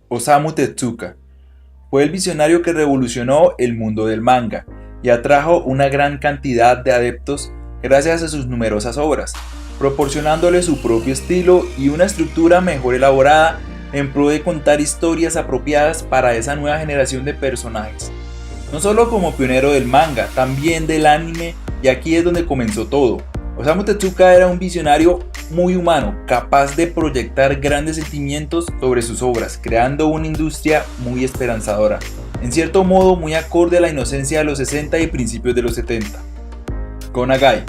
Osamu Tezuka. Fue el visionario que revolucionó el mundo del manga y atrajo una gran cantidad de adeptos gracias a sus numerosas obras, proporcionándole su propio estilo y una estructura mejor elaborada en pro de contar historias apropiadas para esa nueva generación de personajes. No solo como pionero del manga, también del anime, y aquí es donde comenzó todo. Osamu Tezuka era un visionario muy humano, capaz de proyectar grandes sentimientos sobre sus obras, creando una industria muy esperanzadora, en cierto modo muy acorde a la inocencia de los 60 y principios de los 70. Go Nagai.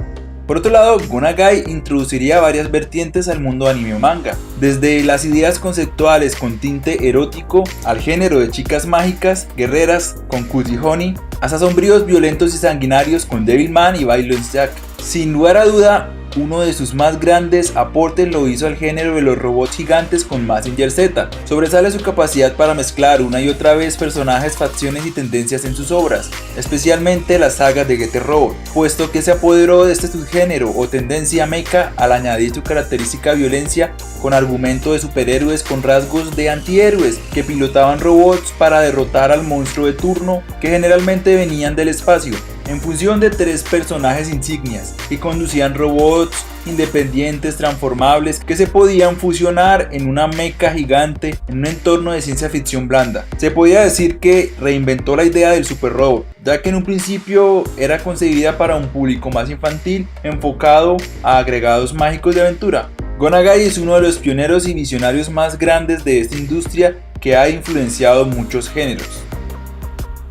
Por otro lado, Go Nagai introduciría varias vertientes al mundo anime o manga, desde las ideas conceptuales con tinte erótico al género de chicas mágicas, guerreras con Cutie Honey, hasta sombríos, violentos y sanguinarios con Devilman y Violence Jack. Sin lugar a duda, uno de sus más grandes aportes lo hizo al género de los robots gigantes con Mazinger Z. Sobresale su capacidad para mezclar una y otra vez personajes, facciones y tendencias en sus obras, especialmente las sagas de Getter Robot, puesto que se apoderó de este subgénero o tendencia mecha al añadir su característica violencia con argumento de superhéroes con rasgos de antihéroes que pilotaban robots para derrotar al monstruo de turno que generalmente venían del espacio, en función de 3 personajes insignias y conducían robots independientes transformables que se podían fusionar en una mecha gigante en un entorno de ciencia ficción blanda. Se podía decir que reinventó la idea del super robot, ya que en un principio era concebida para un público más infantil enfocado a agregados mágicos de aventura. Go Nagai es uno de los pioneros y visionarios más grandes de esta industria que ha influenciado muchos géneros.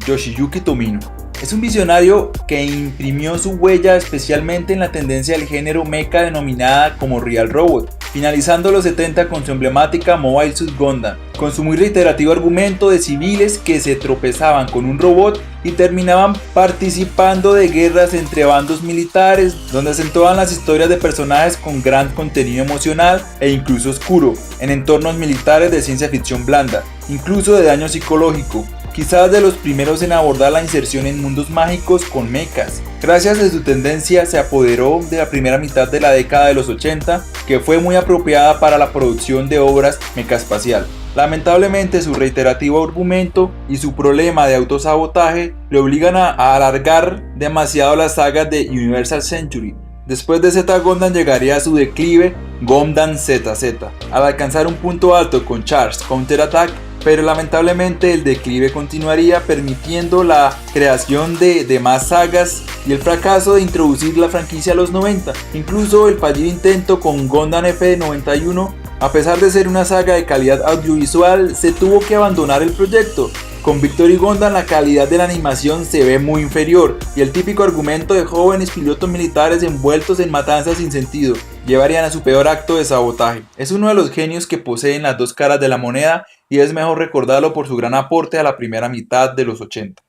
Yoshiyuki Tomino. Es un visionario que imprimió su huella especialmente en la tendencia del género mecha denominada como Real Robot, finalizando los 70 con su emblemática Mobile Suit Gundam, con su muy reiterativo argumento de civiles que se tropezaban con un robot y terminaban participando de guerras entre bandos militares, donde acentuaban las historias de personajes con gran contenido emocional e incluso oscuro, en entornos militares de ciencia ficción blanda, incluso de daño psicológico. Quizás de los primeros en abordar la inserción en mundos mágicos con mechas. Gracias a su tendencia se apoderó de la primera mitad de la década de los 80, que fue muy apropiada para la producción de obras mechaespacial. Lamentablemente su reiterativo argumento y su problema de autosabotaje le obligan a alargar demasiado las sagas de Universal Century. Después de Z Gundam llegaría a su declive Gundam ZZ, al alcanzar un punto alto con Charge Counter Attack, pero lamentablemente el declive continuaría, permitiendo la creación de más sagas y el fracaso de introducir la franquicia a los 90. Incluso el fallido intento con Gundam F91, a pesar de ser una saga de calidad audiovisual, se tuvo que abandonar el proyecto. Con Victory Gundam la calidad de la animación se ve muy inferior y el típico argumento de jóvenes pilotos militares envueltos en matanzas sin sentido llevarían a su peor acto de sabotaje. Es uno de los genios que poseen las dos caras de la moneda y es mejor recordarlo por su gran aporte a la primera mitad de los 80.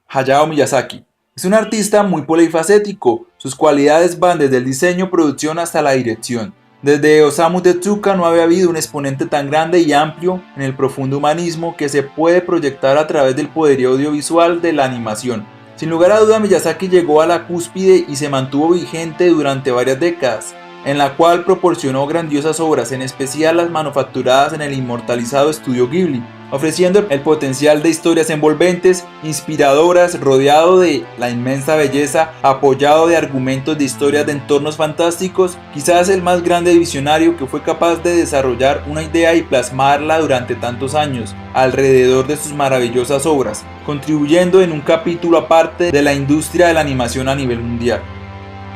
Hayao Miyazaki. Es un artista muy polifacético, sus cualidades van desde el diseño, producción hasta la dirección. Desde Osamu Tezuka no había habido un exponente tan grande y amplio en el profundo humanismo que se puede proyectar a través del poderío audiovisual de la animación. Sin lugar a duda, Miyazaki llegó a la cúspide y se mantuvo vigente durante varias décadas, en la cual proporcionó grandiosas obras, en especial las manufacturadas en el inmortalizado estudio Ghibli, ofreciendo el potencial de historias envolventes, inspiradoras, rodeado de la inmensa belleza, apoyado de argumentos de historias de entornos fantásticos, quizás el más grande visionario que fue capaz de desarrollar una idea y plasmarla durante tantos años alrededor de sus maravillosas obras, contribuyendo en un capítulo aparte de la industria de la animación a nivel mundial.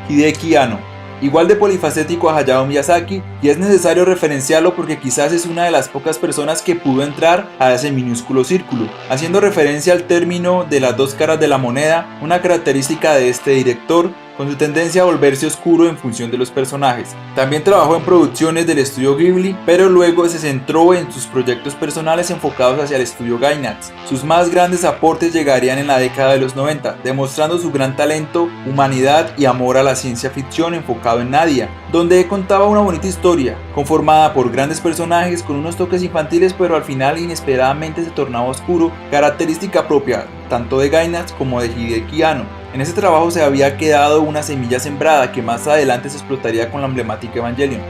Hideki Anno. Igual de polifacético a Hayao Miyazaki, y es necesario referenciarlo porque quizás es una de las pocas personas que pudo entrar a ese minúsculo círculo, haciendo referencia al término de las dos caras de la moneda, una característica de este director, con su tendencia a volverse oscuro en función de los personajes. También trabajó en producciones del estudio Ghibli, pero luego se centró en sus proyectos personales enfocados hacia el estudio Gainax. Sus más grandes aportes llegarían en la década de los 90, demostrando su gran talento, humanidad y amor a la ciencia ficción enfocado en Nadia, donde contaba una bonita historia, conformada por grandes personajes con unos toques infantiles, pero al final inesperadamente se tornaba oscuro, característica propia tanto de Gainax como de Hideki Anno. En ese trabajo se había quedado una semilla sembrada que más adelante se explotaría con la emblemática Evangelion.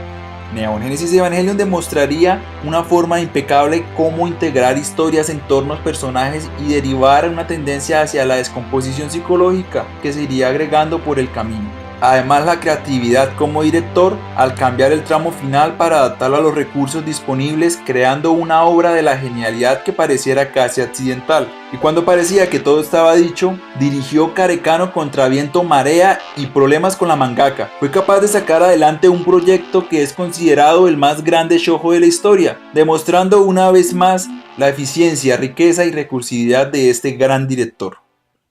Neon Genesis Evangelion demostraría una forma impecable cómo integrar historias, entornos, personajes y derivar una tendencia hacia la descomposición psicológica que se iría agregando por el camino. Además, la creatividad como director al cambiar el tramo final para adaptarlo a los recursos disponibles, creando una obra de la genialidad que pareciera casi accidental. Y cuando parecía que todo estaba dicho, dirigió Karekano contra viento, marea y problemas con la mangaka. Fue capaz de sacar adelante un proyecto que es considerado el más grande shoujo de la historia, demostrando una vez más la eficiencia, riqueza y recursividad de este gran director.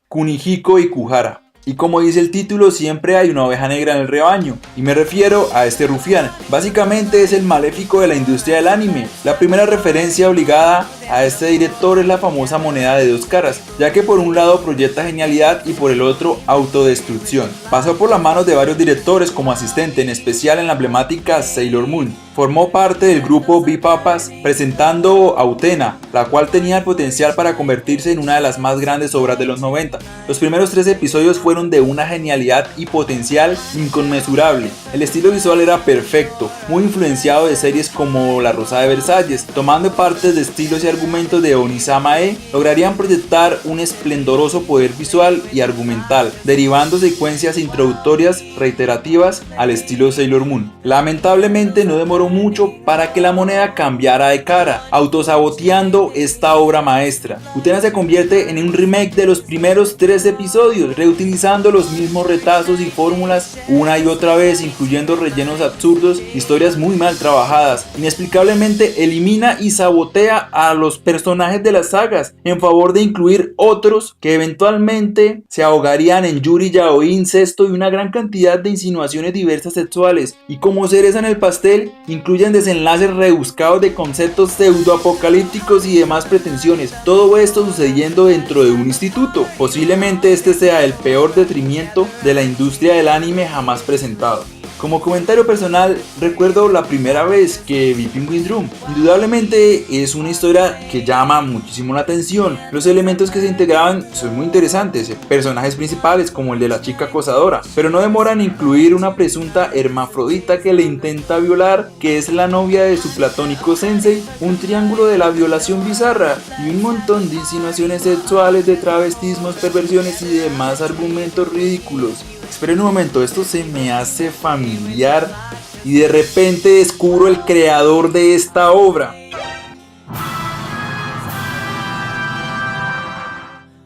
Kunihiko Ikuhara. Y como dice el título, siempre hay una oveja negra en el rebaño, y me refiero a este rufián. Básicamente es el maléfico de la industria del anime. La primera referencia obligada a este director es la famosa moneda de dos caras, ya que por un lado proyecta genialidad y por el otro autodestrucción. Pasó por las manos de varios directores como asistente, en especial en la emblemática Sailor Moon. Formó parte del grupo B-Papas presentando a Utena, la cual tenía el potencial para convertirse en una de las más grandes obras de los 90. Los primeros 3 episodios fueron de una genialidad y potencial inconmensurable. El estilo visual era perfecto, muy influenciado de series como La Rosa de Versalles, tomando partes de estilos y argumentos de Onisama-e, lograrían proyectar un esplendoroso poder visual y argumental, derivando secuencias introductorias reiterativas al estilo Sailor Moon. Lamentablemente no demoró mucho para que la moneda cambiara de cara, autosaboteando esta obra maestra. Utena se convierte en un remake de los primeros 3 episodios, reutilizando los mismos retazos y fórmulas una y otra vez, incluyendo rellenos absurdos, historias muy mal trabajadas. Inexplicablemente elimina y sabotea a los personajes de las sagas en favor de incluir otros que eventualmente se ahogarían en yuri, yaoi, incesto y una gran cantidad de insinuaciones diversas sexuales, y como cereza en el pastel incluyen desenlaces rebuscados de conceptos pseudoapocalípticos y demás pretensiones. Todo esto sucediendo dentro de un instituto. Posiblemente este sea el peor detrimento de la industria del anime jamás presentado. Como comentario personal, recuerdo la primera vez que vi Penguin Drum. Indudablemente es una historia que llama muchísimo la atención. Los elementos que se integraban son muy interesantes, personajes principales como el de la chica acosadora, pero no demoran en incluir una presunta hermafrodita que le intenta violar, que es la novia de su platónico sensei, un triángulo de la violación bizarra y un montón de insinuaciones sexuales, de travestismos, perversiones y demás argumentos ridículos. Esperen un momento, esto se me hace familiar y de repente descubro el creador de esta obra.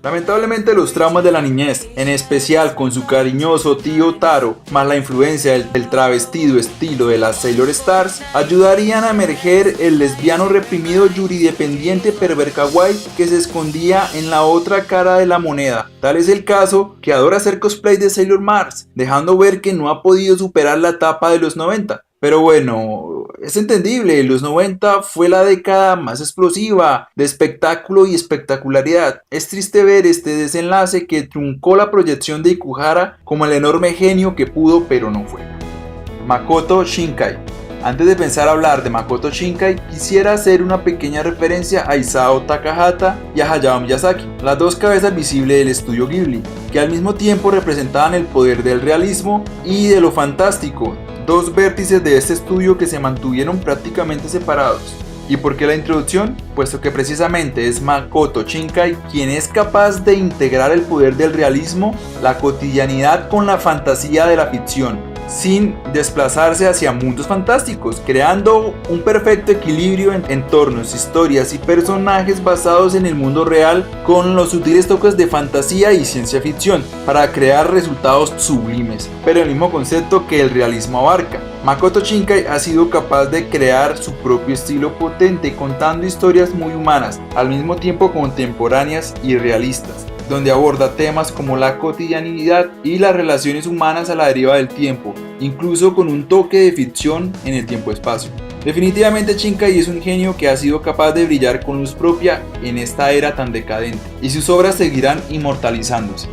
Lamentablemente los traumas de la niñez, en especial con su cariñoso tío Taro, más la influencia del travestido estilo de las Sailor Stars, ayudarían a emerger el lesbiano reprimido yuri dependiente perver kawaii que se escondía en la otra cara de la moneda. Tal es el caso que adora hacer cosplay de Sailor Mars, dejando ver que no ha podido superar la etapa de los 90. Pero bueno, es entendible, los 90 fue la década más explosiva de espectáculo y espectacularidad. Es triste ver este desenlace que truncó la proyección de Ikuhara como el enorme genio que pudo pero no fue. Makoto Shinkai. Antes de pensar hablar de Makoto Shinkai, quisiera hacer una pequeña referencia a Isao Takahata y a Hayao Miyazaki, las dos cabezas visibles del estudio Ghibli, que al mismo tiempo representaban el poder del realismo y de lo fantástico, dos vértices de este estudio que se mantuvieron prácticamente separados. ¿Y por qué la introducción? Puesto que precisamente es Makoto Shinkai quien es capaz de integrar el poder del realismo, la cotidianidad con la fantasía de la ficción, sin desplazarse hacia mundos fantásticos, creando un perfecto equilibrio en entornos, historias y personajes basados en el mundo real con los sutiles toques de fantasía y ciencia ficción para crear resultados sublimes, pero el mismo concepto que el realismo abarca. Makoto Shinkai ha sido capaz de crear su propio estilo potente, contando historias muy humanas, al mismo tiempo contemporáneas y realistas, donde aborda temas como la cotidianidad y las relaciones humanas a la deriva del tiempo, incluso con un toque de ficción en el tiempo-espacio. Definitivamente Shinkai es un genio que ha sido capaz de brillar con luz propia en esta era tan decadente, y sus obras seguirán inmortalizándose.